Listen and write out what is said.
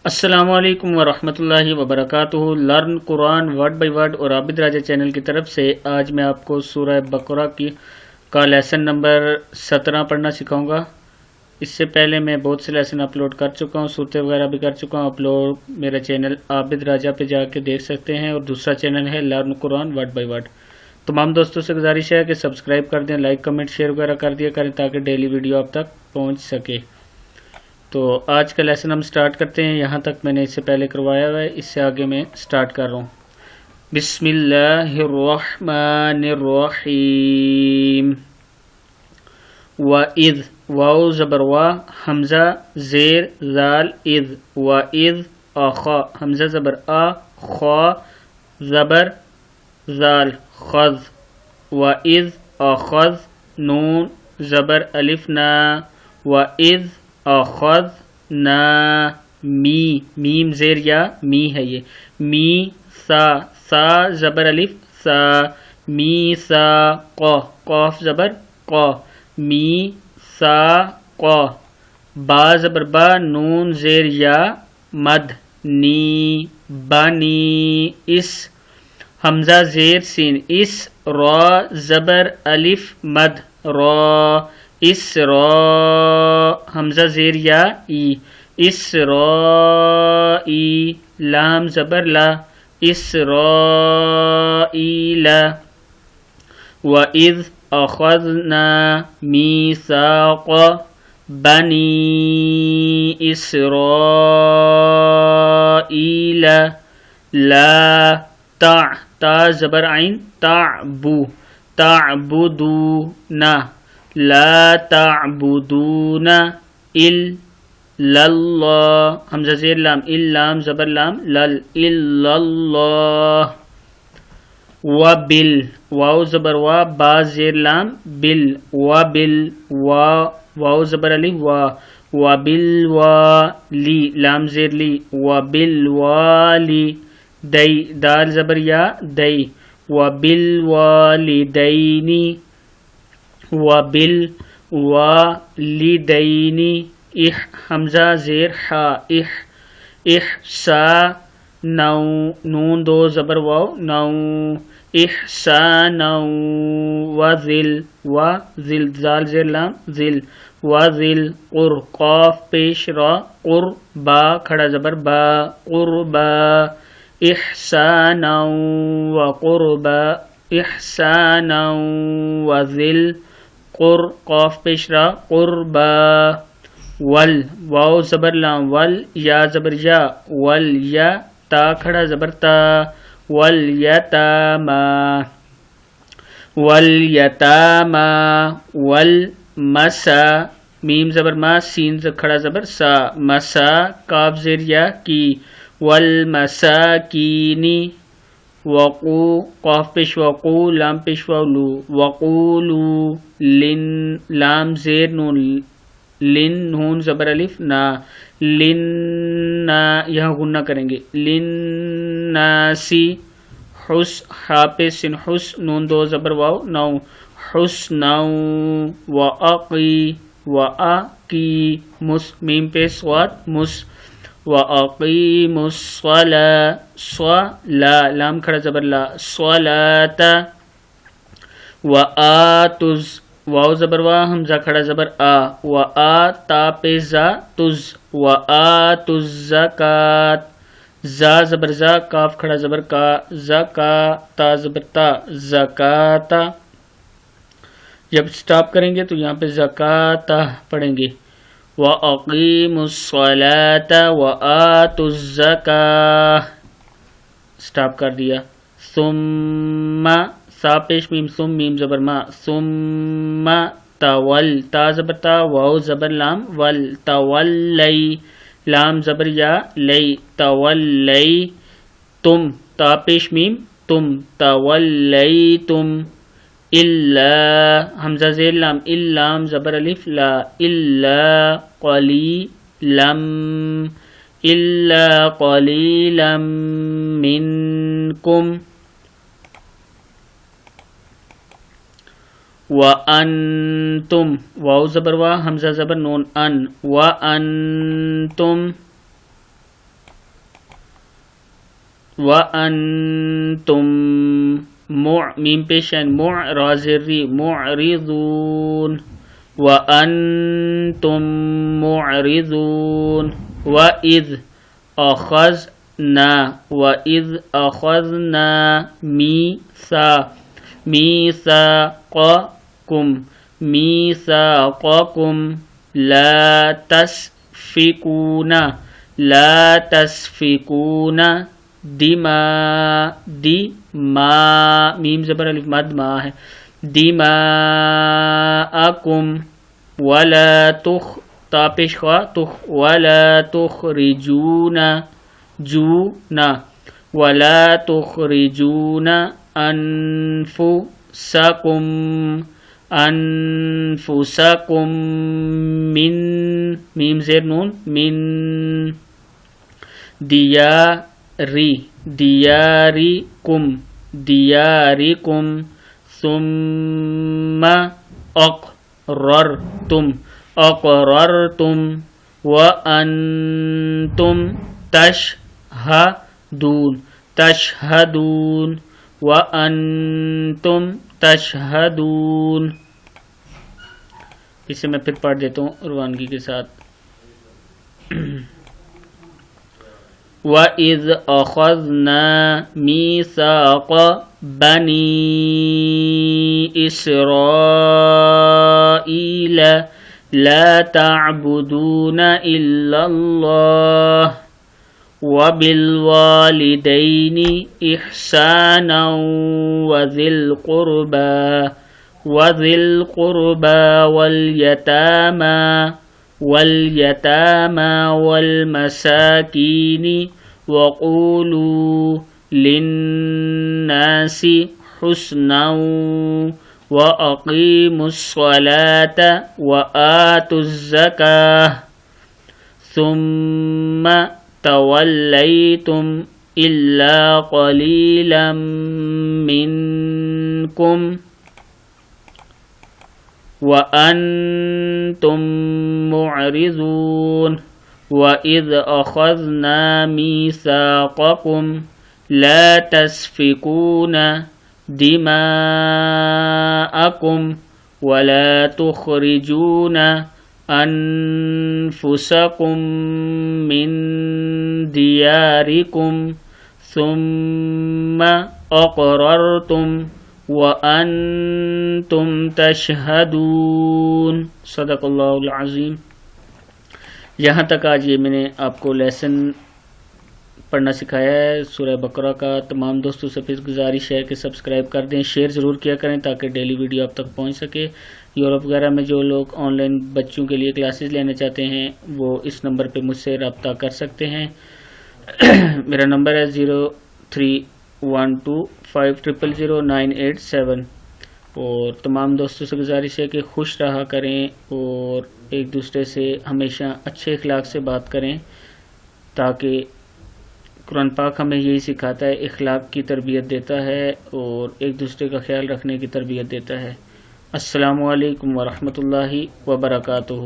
السلام علیکم ورحمۃ اللہ وبرکاتہ۔ Learn Quran word by word اور عابد راجہ چینل کی طرف سے آج میں آپ کو سورہ بقرہ کا لیسن نمبر 17 پڑھنا سکھاؤں گا۔ اس سے پہلے میں بہت سے لیسن اپلوڈ کر چکا ہوں، صورتیں وغیرہ بھی کر چکا ہوں اپلوڈ۔ میرا چینل عابد راجہ پہ جا کے دیکھ سکتے ہیں، اور دوسرا چینل ہے learn Quran word by word. تمام دوستوں سے گزارش ہے کہ سبسکرائب کر دیں، لائک کمنٹ شیئر وغیرہ کر دیا کریں تاکہ ڈیلی ویڈیو آپ تک پہنچ سکے۔ تو آج کا لیسن ہم سٹارٹ کرتے ہیں۔ یہاں تک میں نے اس سے پہلے کروایا ہوا ہے، اس سے آگے میں سٹارٹ کر رہا ہوں۔ بسم اللہ الرحمن الرحیم۔ وَإِذْ واو زبر وا، حمزہ زیر زال اذ، وَإِذْ آخا، حمزہ زبر آ، خا زبر زال خذ، وَإِذْ آخذ، نون زبر الف نا، وَإِذْ اخذنا، میم زیر یا می ہے، یہ می سا زبر الف سا، می سا قاف زبر قا، می سا قا، با زبر با، نون زیر یا مد، نی بانی، اس حمزہ زیر سین اس، را زبر الف مد، را اسرا، حمزہ زیر یا ای، اسرائیل، لام زبر لا، اسرائیل، وَإِذْ أَخَذْنَا مِيثَاقَ بَنِي إِسْرَائِيلَ لا تا زبر عین تعبو، تعبدون، لا تعبدون الا اللہ، حمزہ زیر لام، لام زبر لام لل، الا اللہ، وبل واو زبر وا، با زیر لام بل، وبل واو زبر علی وا، وبل والی، لام زیر لی، وبل والی دئی، دال زبر یا دئی، وبل والدینی، وبل والدینی، حمزہ زیر حا، احسانو، نون دو زبر واو نو، احسانو، وذل زال زیر لام ذل، وذل قاف پیش را، قربا کھڑا زبر با، قربا، احسانا وقربا، احسانا وذل قاف پیش را، قربا، ول واو زبر لام ول، یا زبر یا، ول یا تا کھڑا زبر تا، ول یتاما، ول یتاما، ول مسا، میم زبر ما، سین کھڑا زبر سا، مسا کاف زیر یا کی، ول مساکینی، وقو قاف پیش وقو، لام پیش لو، وقولو لن، لام زیر نون، لن نون زبر الف نا، لن یہاں غنہ کریں گے، لناسی، ہا پہ سن حس، نون دو زبر واو نو، حسنو، وَأَقِی مس، میم پہ سواد مس، وَأَقِیمُ الصَّلَاةَ، لام کھڑا زبر لا، صلاۃ، وَآتُز واو زبر وا، حمزہ کھڑا زبر آ، تا پہ زا تز، وَآتُ الزَّکَاۃ، زا زبر زا، کاف کھڑا زبر کا، زکا تا زبر تا، زکاۃ، جب سٹاپ کریں گے تو یہاں پہ زکاۃ پڑھیں گے، وَأَقِیمُوا الصَّلَاةَ وَآتُوا الزَّکَاۃ، سٹاپ کر دیا، ثم سا پیش میم ثم، میم زبر ما، ثم تول تا زبر تا، واو زبر لام ول، تولی، لام زبر یا لئی، تولی تم، تا پیش میم تم، تولی تم، الا حمزہ زیر لام، لام زبر الف لا، الا قلیلم، الا قلیلا منکم، وَأَنْتُمْ واو زبر وا، حمزہ زبر نون ان، وَأَنْتُمْ وَأَنْتُمْ میم پیشن معرضی معرضون وَأَنْتُمْ معرضون وَإِذْ أَخَذْنَا وَإِذْ أَخَذْنَا مِيثَاقَكُمْ لا تسفكون دماء میم زبر الف مد ما ہے دماءکم ولا تاپش خوا ولا تخرجون ولا تخرجون انفسکم من میم زیر نون من دیارکم ثم اقررتم وانتم تشہدون اسے میں پھر پڑھ دیتا ہوں روانگی کے ساتھ وَإِذْ أَخَذْنَا مِيثَاقَ بَنِي إِسْرَائِيلَ لَا تَعْبُدُونَ إِلَّا اللَّهَ وَبِالْوَالِدَيْنِ إِحْسَانًا وَذِي الْقُرْبَى واليتامى والمساكين وقولوا للناس حسنا وأقيموا الصلاة وآتوا الزكاة ثم توليتم إلا قليلا منكم وَأَنْتُمْ مُعْرِضُونَ وَإِذْ أَخَذْنَا مِيثَاقَكُمْ لَا تَسْفِكُونَ دِمَاءَكُمْ وَلَا تُخْرِجُونَ أَنفُسَكُمْ مِنْ دِيَارِكُمْ ثُمَّ أَقْرَرْتُمْ وَأَنْتُمْ تَشْهَدُونَ صدق اللہ العظیم. یہاں تک آج یہ میں نے آپ کو لیسن پڑھنا سکھایا ہے سورہ بقرہ کا. تمام دوستوں سے پھر گزارش ہے کہ سبسکرائب کر دیں, شیئر ضرور کیا کریں تاکہ ڈیلی ویڈیو آپ تک پہنچ سکے. یورپ وغیرہ میں جو لوگ آن لائن بچوں کے لیے کلاسز لینا چاہتے ہیں وہ اس نمبر پہ مجھ سے رابطہ کر سکتے ہیں. میرا نمبر ہے 0312500987. اور تمام دوستوں سے گزارش ہے کہ خوش رہا کریں اور ایک دوسرے سے ہمیشہ اچھے اخلاق سے بات کریں, تاکہ قرآن پاک ہمیں یہی سکھاتا ہے, اخلاق کی تربیت دیتا ہے اور ایک دوسرے کا خیال رکھنے کی تربیت دیتا ہے. السلام علیکم ورحمۃ اللہ وبرکاتہ.